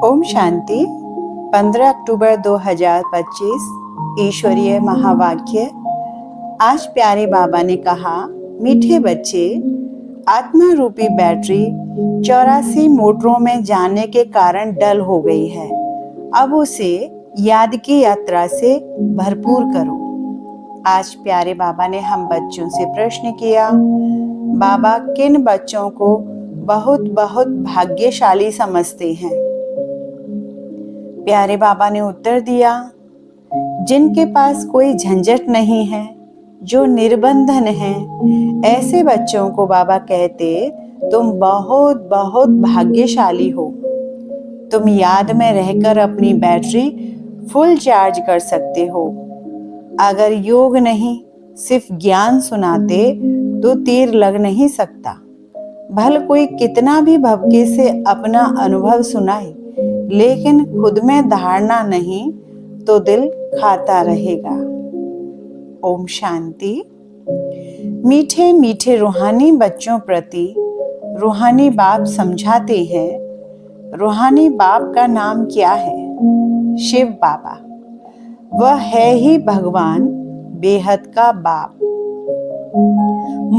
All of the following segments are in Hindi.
ओम शांति। 15 अक्टूबर 2025 ईश्वरीय महावाक्य। आज प्यारे बाबा ने कहा, मीठे बच्चे, आत्मा रूपी बैटरी 84 मोटरों में जाने के कारण डल हो गई है। अब उसे याद की यात्रा से भरपूर करो। आज प्यारे बाबा ने हम बच्चों से प्रश्न किया, बाबा किन बच्चों को बहुत बहुत भाग्यशाली समझते हैं? प्यारे बाबा ने उत्तर दिया, जिनके पास कोई झंझट नहीं है, जो निर्बंधन हैं, ऐसे बच्चों को बाबा कहते तुम बहुत बहुत भाग्यशाली हो। तुम याद में रहकर अपनी बैटरी फुल चार्ज कर सकते हो। अगर योग नहीं सिर्फ ज्ञान सुनाते तो तीर लग नहीं सकता। भले कोई कितना भी भवके से अपना अनुभव सुनाए, लेकिन खुद में धारणा नहीं तो दिल खाता रहेगा। ओम शांति। मीठे मीठे रूहानी बच्चों प्रति रूहानी बाप समझाते हैं। रूहानी बाप का नाम क्या है? शिव बाबा। वह है ही भगवान, बेहद का बाप।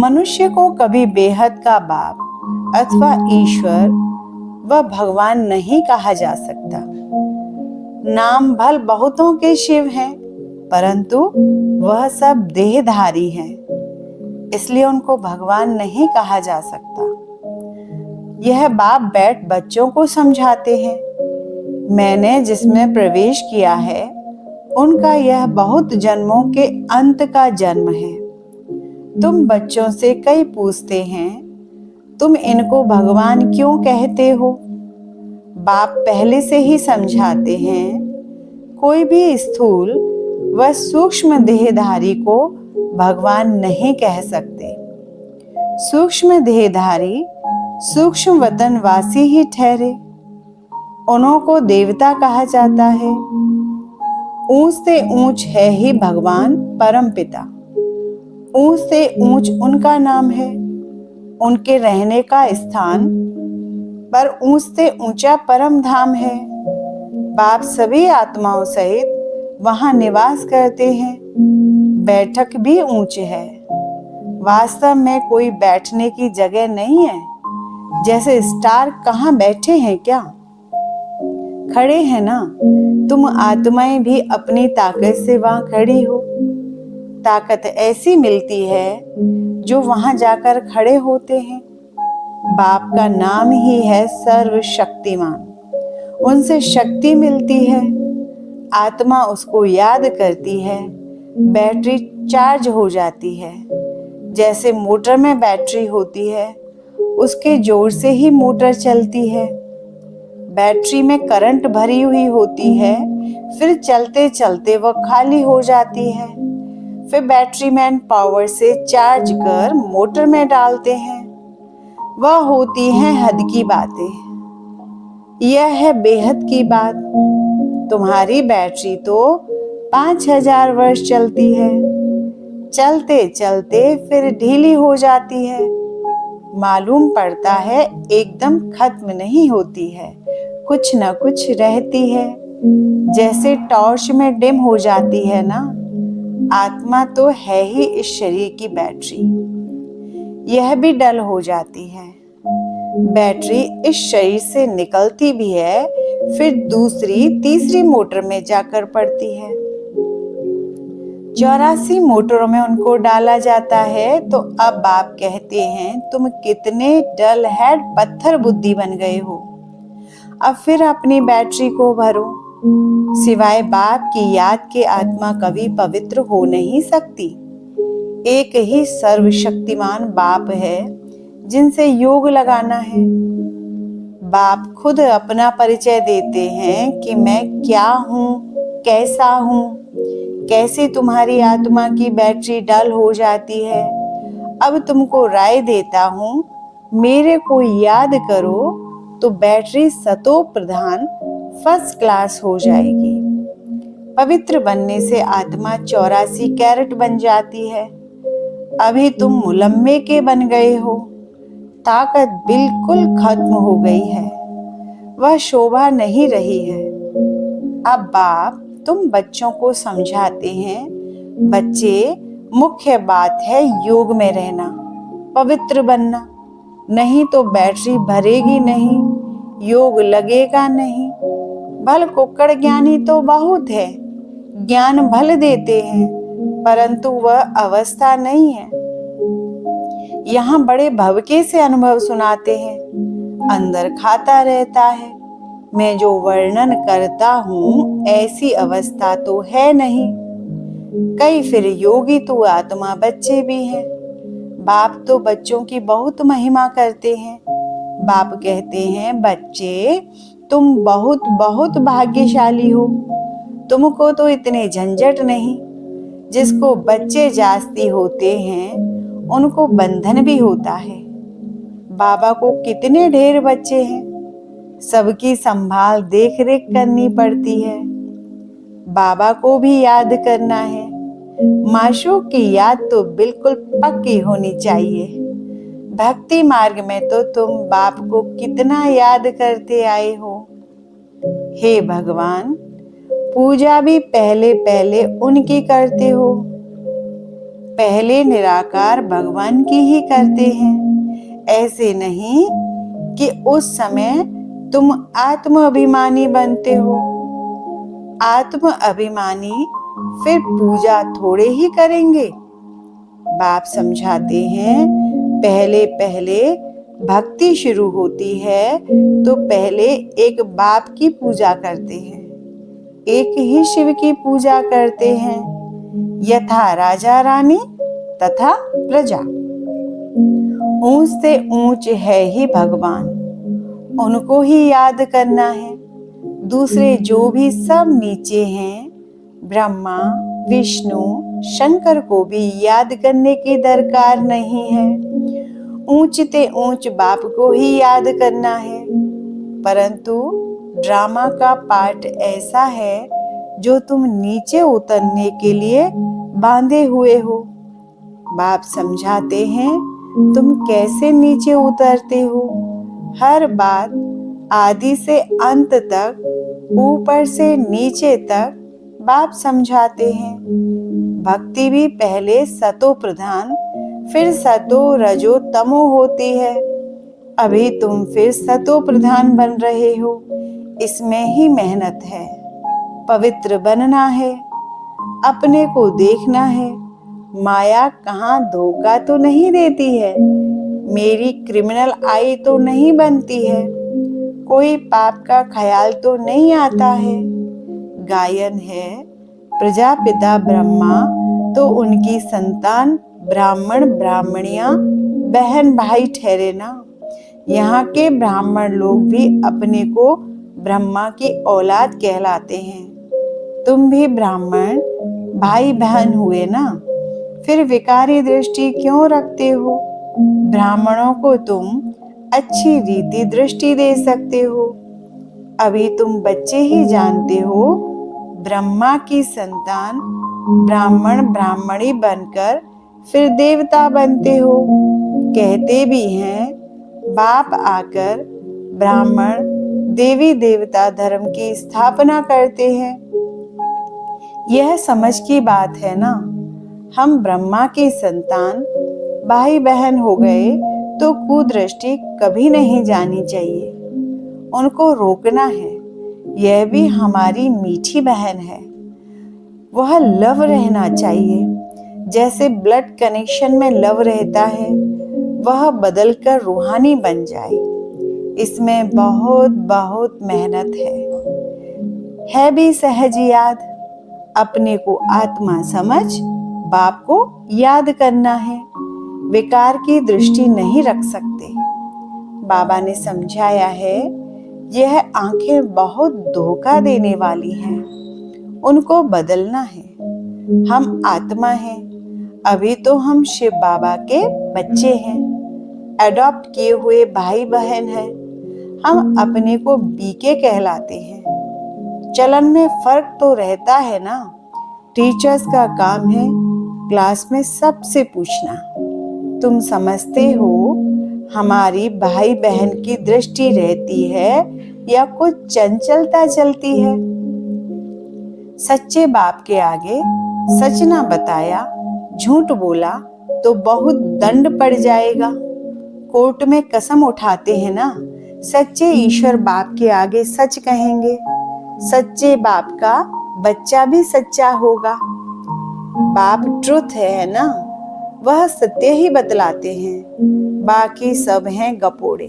मनुष्य को कभी बेहद का बाप अथवा ईश्वर व भगवान नहीं कहा जा सकता। नाम भल बहुतों के शिव हैं, परंतु वह सब देहधारी हैं, इसलिए उनको भगवान नहीं कहा जा सकता। यह बाप बैठ बच्चों को समझाते हैं। मैंने जिसमें प्रवेश किया है, उनका यह बहुत जन्मों के अंत का जन्म है। तुम बच्चों से कई पूछते हैं, तुम इनको भगवान क्यों कहते हो? बाप पहले से ही समझाते हैं, कोई भी स्थूल व सूक्ष्म देहधारी को भगवान नहीं कह सकते। सूक्ष्म देहधारी सूक्ष्म वतनवासी ही ठहरे, उन्हों को देवता कहा जाता है। ऊंच से ऊंच है ही भगवान परम पिता। ऊंच से ऊंच उनका नाम है, उनके रहने का स्थान पर ऊंच से ऊंचा परम धाम है। बाप सभी आत्माओं सहित वहां निवास करते हैं। बैठक भी ऊंच है। वास्तव में कोई बैठने की जगह नहीं है। जैसे स्टार कहाँ बैठे हैं क्या? खड़े हैं ना। तुम आत्माएं भी अपनी ताकत से वहां खड़ी हो। ताकत ऐसी मिलती है जो वहां जाकर खड़े होते हैं। बाप का नाम ही है सर्वशक्तिमान। उनसे शक्ति मिलती है। आत्मा उसको याद करती है, बैटरी चार्ज हो जाती है। जैसे मोटर में बैटरी होती है, उसके जोर से ही मोटर चलती है। बैटरी में करंट भरी हुई होती है, फिर चलते चलते वह खाली हो जाती है। फिर बैटरी मैन पावर से चार्ज कर मोटर में डालते हैं। वह होती हैं हद की बातें। यह है बेहद की बात। तुम्हारी बैटरी तो 5000 वर्ष चलती है। चलते चलते फिर ढीली हो जाती है। मालूम पड़ता है एकदम खत्म नहीं होती है, कुछ न कुछ रहती है। जैसे टॉर्च में डिम हो जाती है ना। आत्मा तो है ही इस शरीर की बैटरी, यह भी डल हो जाती है। बैटरी इस शरीर से निकलती भी है, फिर दूसरी तीसरी मोटर में जाकर पड़ती है। 84 मोटरों में उनको डाला जाता है। तो अब बाप कहते हैं, तुम कितने डल हेड पत्थर बुद्धि बन गए हो। अब फिर अपनी बैटरी को भरो। सिवाय बाप की याद के आत्मा कभी पवित्र हो नहीं सकती। एक ही सर्वशक्तिमान बाप है जिनसे योग लगाना है। बाप खुद अपना परिचय देते हैं कि मैं क्या हूँ, कैसा हूँ, कैसे तुम्हारी आत्मा की बैटरी डल हो जाती है। अब तुमको राय देता हूँ, मेरे को याद करो तो बैटरी सतो प्रधान फर्स्ट क्लास हो जाएगी। पवित्र बनने से आत्मा 84 कैरेट बन जाती है। अभी तुम मुलम्मे के बन गए हो। ताकत बिल्कुल खत्म हो गई है। वह शोभा नहीं रही है। अब बाप तुम बच्चों को समझाते हैं, बच्चे मुख्य बात है योग में रहना, पवित्र बनना, नहीं तो बैटरी भरेगी नहीं, योग लगेगा नहीं। भल कुक्कड़ ज्ञानी तो बहुत है, ज्ञान भल देते हैं, परंतु वह अवस्था नहीं है। यहाँ बड़े भवके से अनुभव सुनाते हैं, अंदर खाता रहता है। मैं जो वर्णन करता हूँ ऐसी अवस्था तो है नहीं। कई फिर योगी तो आत्मा बच्चे भी हैं। बाप तो बच्चों की बहुत महिमा करते हैं। बाप कहते हैं, बच्चे तुम बहुत बहुत भाग्यशाली हो, तुमको तो इतने झंझट नहीं। जिसको बच्चे जास्ती होते हैं उनको बंधन भी होता है। बाबा को कितने ढेर बच्चे हैं, सबकी संभाल देख रेख करनी पड़ती है। बाबा को भी याद करना है। माशूक की याद तो बिल्कुल पक्की होनी चाहिए। भक्ति मार्ग में तो तुम बाप को कितना याद करते आए हो। हे भगवान, पूजा भी पहले पहले उनकी करते हो। पहले निराकार भगवान की ही करते हैं। ऐसे नहीं कि उस समय तुम आत्म अभिमानी बनते हो। आत्म अभिमानी फिर पूजा थोड़े ही करेंगे। बाप समझाते हैं, पहले पहले भक्ति शुरू होती है तो पहले एक बाप की पूजा करते हैं, एक ही शिव की पूजा करते हैं। यथा राजा रानी तथा प्रजा। ऊंच से ऊंच है ही भगवान, उनको ही याद करना है। दूसरे जो भी सब नीचे हैं, ब्रह्मा विष्णु शंकर को भी याद करने की दरकार नहीं है। ऊंचते ऊंच बाप को ही याद करना है। परंतु ड्रामा का पार्ट ऐसा है जो तुम नीचे उतरने के लिए बांधे हुए हो। बाप समझाते हैं, तुम कैसे नीचे उतरते हो। हर बात आदि से अंत तक, ऊपर से नीचे तक बाप समझाते हैं। भक्ति भी पहले सतो प्रधान फिर सतो रजो तमो होती है। अभी तुम फिर सतो प्रधान बन रहे हो। इसमें ही मेहनत है। पवित्र बनना है, अपने को देखना है। माया कहाँ धोखा तो नहीं देती है, मेरी क्रिमिनल आई तो नहीं बनती है, कोई पाप का ख्याल तो नहीं आता है। गायन है, प्रजापिता ब्रह्मा तो उनकी संतान ब्राह्मण ब्राह्मणियां बहन भाई ठहरे ना। यहाँ के ब्राह्मण लोग भी अपने को ब्रह्मा की औलाद कहलाते हैं। तुम भी ब्राह्मण भाई बहन हुए ना, फिर विकारी दृष्टि क्यों रखते हो। ब्राह्मणों को तुम अच्छी रीति दृष्टि दे सकते हो। अभी तुम बच्चे ही जानते हो, ब्रह्मा की संतान ब्राह्मण ब्राह्मणी बनकर फिर देवता बनते हो। कहते भी हैं, बाप आकर ब्राह्मण देवी देवता धर्म की स्थापना करते हैं। यह समझ की बात है ना। हम ब्रह्मा की संतान भाई बहन हो गए तो कुदृष्टि कभी नहीं जानी चाहिए, उनको रोकना है। यह भी हमारी मीठी बहन है, वह लव रहना चाहिए। जैसे ब्लड कनेक्शन में लव रहता है, वह बदलकर रूहानी बन जाए। इसमें बहुत बहुत मेहनत है भी सहज याद। अपने को आत्मा समझ बाप को याद करना है। विकार की दृष्टि नहीं रख सकते। बाबा ने समझाया है, यह आंखें बहुत धोखा देने वाली हैं, उनको बदलना है। हम आत्मा हैं, अभी तो हम शिव बाबा के बच्चे हैं, अडॉप्ट किए हुए भाई बहन हैं। हम अपने को बीके कहलाते हैं। चलन में फर्क तो रहता है ना। टीचर्स का काम है क्लास में सबसे पूछना, तुम समझते हो हमारी भाई बहन की दृष्टि रहती है या कुछ चंचलता चलती है? सच्चे बाप के आगे सच ना बताया, झूठ बोला तो बहुत दंड पड़ जाएगा। कोर्ट में कसम उठाते हैं ना, सच्चे ईश्वर बाप के आगे सच कहेंगे। सच्चे बाप का बच्चा भी सच्चा होगा। बाप ट्रुथ है ना, वह सत्य ही बतलाते हैं, बाकी सब हैं गपोड़े।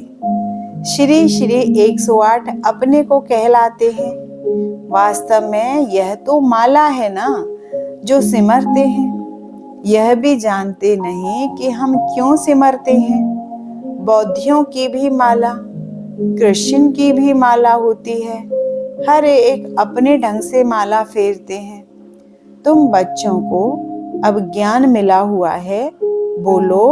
श्री श्री 108 अपने को कहलाते हैं, वास्तव में यह तो माला है ना जो सिमरते हैं। यह भी जानते नहीं कि हम क्यों सिमरते हैं। बौद्धियों की भी माला, क्रिश्चियन की भी माला होती है, हर एक अपने ढंग से माला फेरते हैं। तुम बच्चों को अब ज्ञान मिला हुआ है, बोलो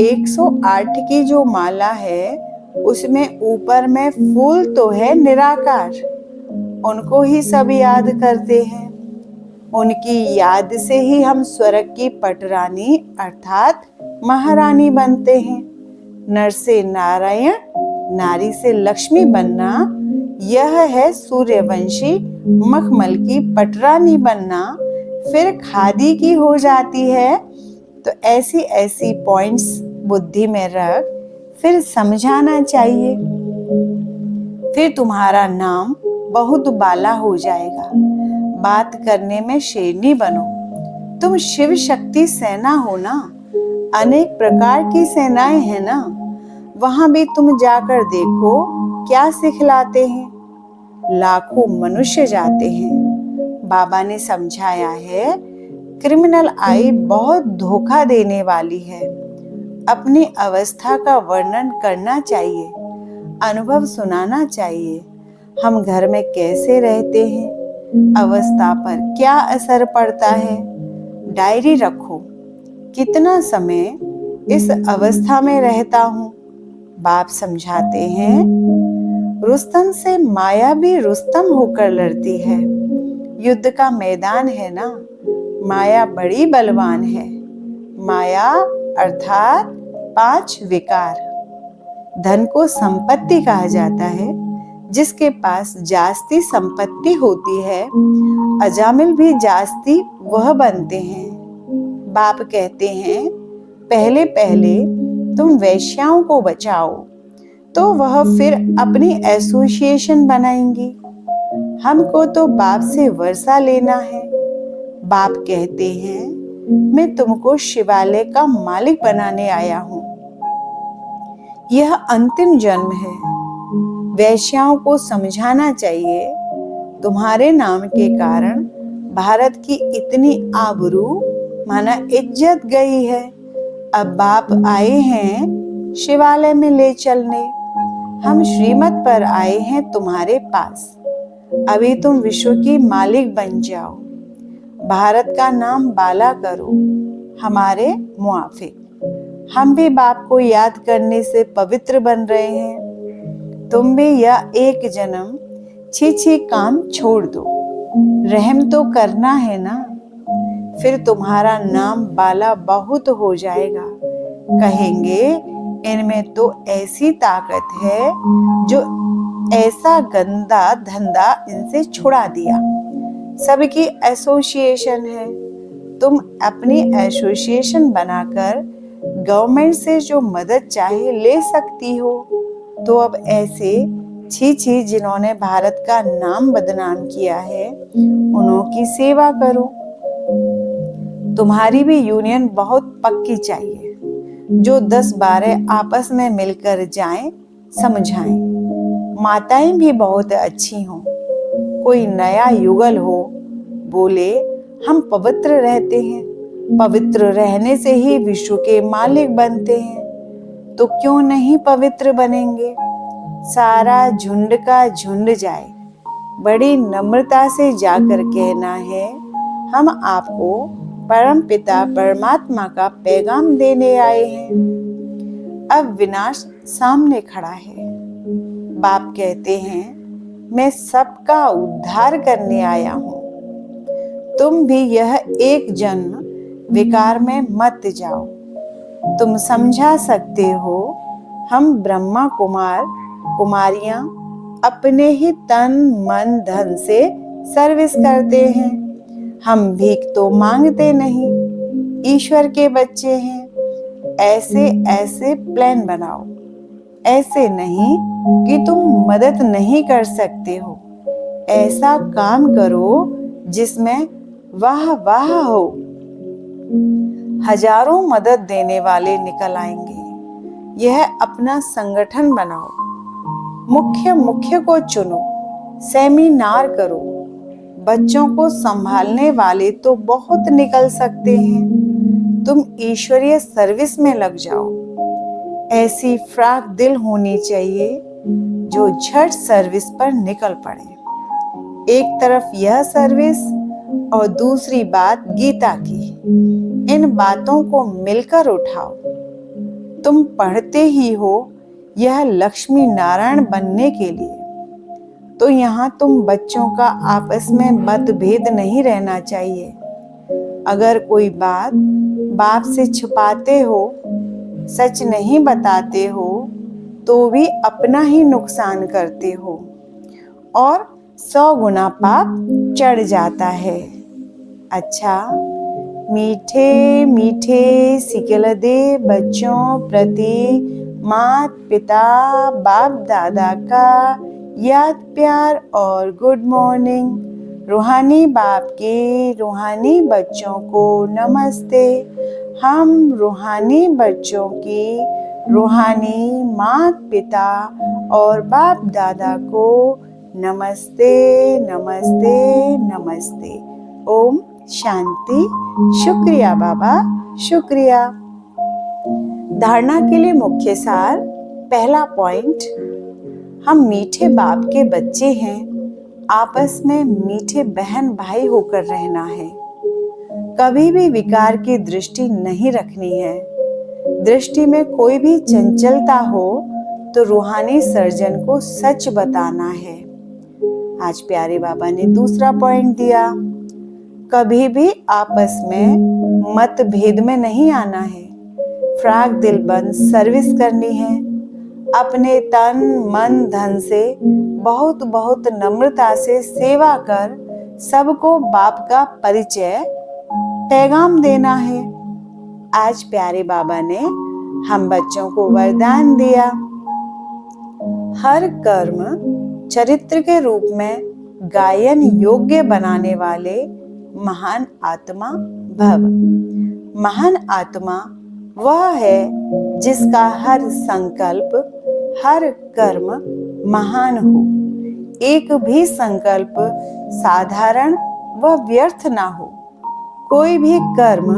108 की जो माला है उसमें ऊपर में फूल तो है निराकार, उनको ही सब याद करते हैं। उनकी याद से ही हम स्वर्ग की पटरानी अर्थात महारानी बनते हैं। नर से नारायण, नारी से लक्ष्मी बनना, यह है सूर्यवंशी मखमल की पटरानी बनना। फिर खादी की हो जाती है। तो ऐसी ऐसी पॉइंट्स बुद्धि में रख, फिर समझाना चाहिए। फिर तुम्हारा नाम बहुत बाला हो जाएगा। बात करने में शेरनी बनो। तुम शिव शक्ति सेना हो ना, अनेक प्रकार की सेनाएं हैं ना, वहां भी तुम जाकर देखो क्या सिखलाते हैं। लाखों मनुष्य जाते हैं। बाबा ने समझाया है, क्रिमिनल आई बहुत धोखा देने वाली है। अपनी अवस्था का वर्णन करना चाहिए, अनुभव सुनाना चाहिए। हम घर में कैसे रहते हैं, अवस्था पर क्या असर पड़ता है। डायरी रखो, कितना समय इस अवस्था में रहता हूँ। बाप समझाते हैं, रुस्तम से माया भी रुस्तम होकर लड़ती है। युद्ध का मैदान है ना, माया बड़ी बलवान है। माया अर्थात 5 विकार। धन को संपत्ति कहा जाता है। जिसके पास जास्ती संपत्ति होती है, अजामिल भी जास्ती वह बनते हैं। बाप कहते हैं, पहले पहले तुम वैश्याओं को बचाओ, तो वह फिर अपनी एसोसिएशन बनाएंगी। हमको तो बाप से वर्षा लेना है। बाप कहते हैं, मैं तुमको शिवालय का मालिक बनाने आया हूँ। यह अंतिम जन्म है। वैश्याओं को समझाना चाहिए, तुम्हारे नाम के कारण भारत की इतनी आबरू माना इज्जत गई है। अब बाप आए हैं शिवालय में ले चलने। हम श्रीमत पर आए हैं तुम्हारे पास। अभी तुम विश्व की मालिक बन जाओ, भारत का नाम बाला करो हमारे मुआफिक। हम भी बाप को याद करने से पवित्र बन रहे हैं। तुम भी यह एक जन्म छी काम छोड़ दो, रहम तो करना है ना। फिर तुम्हारा नाम बाला बहुत हो जाएगा। कहेंगे, इनमें तो ऐसी ताकत है जो ऐसा गंदा धंधा इनसे छुड़ा दिया। सबकी एसोसिएशन है। तुम अपनी एसोसिएशन बनाकर गवर्नमेंट से जो मदद चाहे ले सकती हो। तो अब ऐसे छी जिन्होंने भारत का नाम बदनाम किया है, उन्हों की सेवा करो। तुम्हारी भी यूनियन बहुत पक्की चाहिए, जो 10-12 आपस में मिलकर जाएं, समझाएं। माताएं भी बहुत अच्छी हों। कोई नया युगल हो, बोले हम पवित्र रहते हैं, पवित्र रहने से ही विश्व के मालिक बनते हैं, तो क्यों नहीं पवित्र बनेंगे। सारा झुंड का झुंड जाए, बड़ी नम्रता से जाकर कहना है, हम आपको परम पिता परमात्मा का पैगाम देने आए हैं। अब विनाश सामने खड़ा है। बाप कहते हैं, मैं सबका उद्धार करने आया हूँ। तुम भी यह एक जन्म विकार में मत जाओ। तुम समझा सकते हो, हम ब्रह्मा कुमार कुमारियां अपने ही तन मन धन से सर्विस करते हैं। हम भीख तो मांगते नहीं, ईश्वर के बच्चे हैं। ऐसे ऐसे प्लान बनाओ, ऐसे नहीं कि तुम मदद नहीं कर सकते हो। ऐसा काम करो जिसमें वाह वाह हो। हजारों मदद देने वाले निकल आएंगे। यह अपना संगठन बनाओ, मुख्य को चुनो, सेमिनार करो। बच्चों को संभालने वाले तो बहुत निकल सकते हैं। तुम ईश्वरीय सर्विस में लग जाओ। ऐसी फ्राक दिल होनी चाहिए जो झट सर्विस पर निकल पड़े। एक तरफ यह सर्विस और दूसरी बात गीता की। इन बातों को मिलकर उठाओ। तुम पढ़ते ही हो यह लक्ष्मी नारायण बनने के लिए, तो यहाँ तुम बच्चों का आपस में मतभेद नहीं रहना चाहिए। अगर कोई बात बाप से छुपाते हो, सच नहीं बताते हो, तो भी अपना ही नुकसान करते हो और 100 गुना पाप चढ़ जाता है। अच्छा, मीठे मीठे सिकलदे बच्चों प्रति माता पिता बाप दादा का याद प्यार और गुड मॉर्निंग। रूहानी बाप के रूहानी बच्चों को नमस्ते। हम रूहानी बच्चों की रूहानी माता पिता और बाप दादा को नमस्ते नमस्ते नमस्ते। ओम शांति। शुक्रिया बाबा, शुक्रिया। धारणा के लिए मुख्य सार। पहला पॉइंट, हम मीठे बाप के बच्चे हैं। आपस में मीठे बहन भाई होकर रहना है। कभी भी विकार की दृष्टि नहीं रखनी है। दृष्टि में कोई भी चंचलता हो तो रूहानी सर्जन को सच बताना है। आज प्यारे बाबा ने दूसरा पॉइंट दिया, कभी भी आपस में मतभेद में नहीं आना है। फ्राक दिल बन सर्विस करनी है। अपने तन मन धन से बहुत बहुत नम्रता से सेवा कर सबको बाप का परिचय पैगाम देना है। आज प्यारे बाबा ने हम बच्चों को वरदान दिया, हर कर्म चरित्र के रूप में गायन योग्य बनाने वाले महान आत्मा भव। महान आत्मा वह है जिसका हर संकल्प हर कर्म महान हो। एक भी संकल्प साधारण व व्यर्थ ना हो। कोई भी कर्म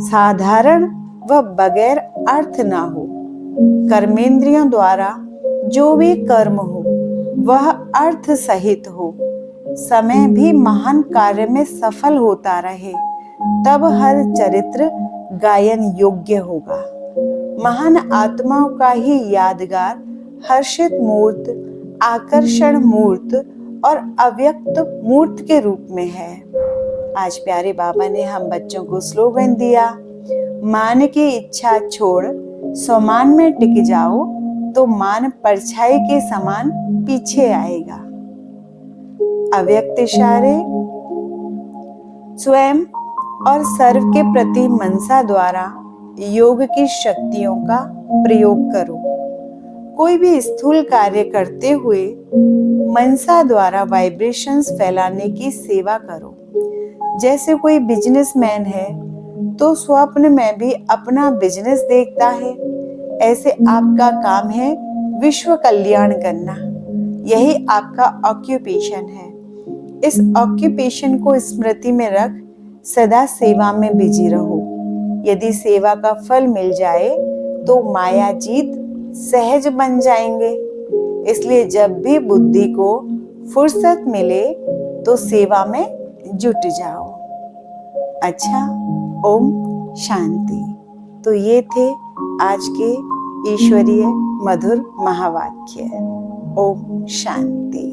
साधारण व बगैर अर्थ ना हो। कर्मेंद्रियों द्वारा जो भी कर्म हो वह अर्थ सहित हो। समय भी महान कार्य में सफल होता रहे, तब हर चरित्र गायन योग्य होगा। महान आत्माओं का ही यादगार हर्षित मूर्त, आकर्षण मूर्त और अव्यक्त मूर्त के रूप में है। आज प्यारे बाबा ने हम बच्चों को स्लोगन दिया, मान की इच्छा छोड़ स्वमान में टिक जाओ तो मान परछाई के समान पीछे आएगा। अव्यक्त इशारे। स्वयं और सर्व के प्रति मनसा द्वारा योग की शक्तियों का प्रयोग करो। कोई भी स्थूल कार्य करते हुए मनसा द्वारा वाइब्रेशंस फैलाने की सेवा करो। जैसे कोई बिजनेसमैन है तो स्वप्न में भी अपना बिजनेस देखता है, ऐसे आपका काम है विश्व कल्याण करना। यही आपका ऑक्यूपेशन है। इस ऑक्यूपेशन को स्मृति में रख सदा सेवा में बिजी रहो। यदि सेवा का फल मिल जाए तो माया जीत सहज बन जाएंगे। इसलिए जब भी बुद्धि को फुर्सत मिले तो सेवा में जुट जाओ। अच्छा, ओम शांति। तो ये थे आज के ईश्वरीय मधुर महावाक्य। ओम शांति।